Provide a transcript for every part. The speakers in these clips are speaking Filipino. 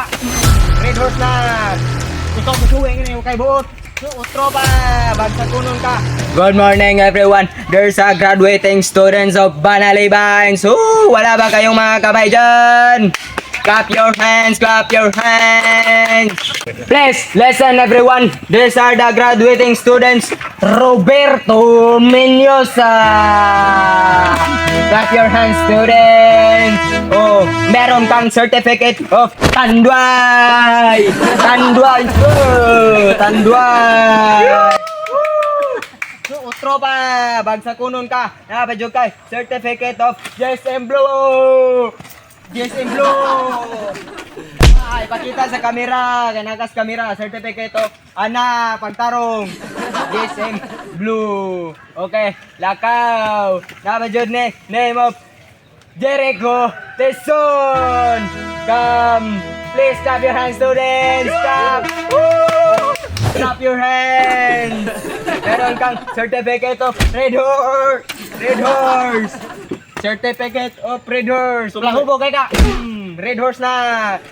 ka. Red horse na. Ikaw kusuwing ni kay buot. Utro pa, bagsa kunon ka. Good morning everyone. There's a graduating students of Banalibang. So, wala ba kayong mga kabay dyan? Clap your hands, clap your hands. Please, listen everyone. These are the graduating students. Roberto Menyosa. Clap your hands, students. Oh, meron kang certificate of Tanduay. Tanduay. Tanduay. Utro pa, bagsa kunon ka. Napajog kay certificate of GSM Blue. GSM Blue. Ay, pakita sa kamera, kanakas kamera, certificate of ana pagtarong. GSM Blue. Okay, lakaw. Napajod ni name of Jericho Teson. Come, please clap your hands, students. Clap. Woo! Clap your hands. Meron kang certificate of Red Horse. Red Horse. Certificate of Red Horse. Lahubo kay ka. Red Horse na.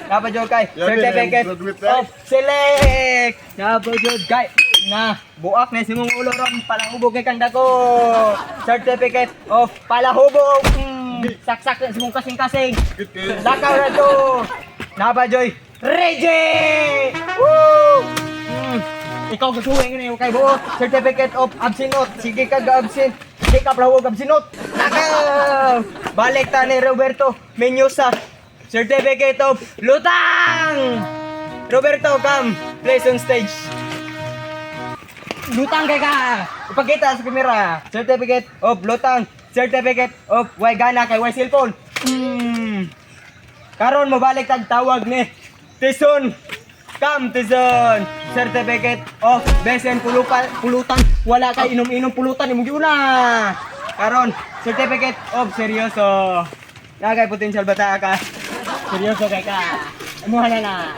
Napajod kay certificate of Select. Napajod kay na buak na simong ulo ron. Palahubo kay kanda ko. Certificate of Palahubo. Saksak na simong kasing-kasing. Lakaw na to. Napajoy Reggie. Woo! Ikaw gustuhin niyo kay buot. Certificate of Absinot. Sige ka ga-absent. Sige ka plawog Absinot. Nakaw! Balik ta ni Roberto Menyosa. Certificate of Lutang. Roberto, come. Please on stage. Lutang kay ka. Ipakita sa kamera. Certificate of Lutang. Certificate of Waigana kay Way cellphone. Karon mo balik tag tawag ni Tison. Come Tison. Certificate of Besen Pulutan. Wala kay inom-inom pulutan imong giuna. Karon certificate of seryoso. Nagay potential bata ka. Seryoso kay ka. Imuha na.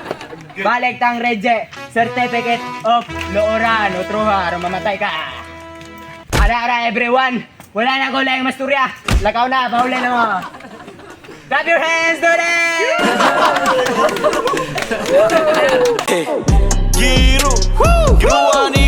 Balik tang Reggie. Certificate of Looran. Utroha aron mamatay ka. Ara everyone. Wala na ko lang masturya. Lakaw na, pahuli na mo. Clap your hands, students! Giro, Giro ani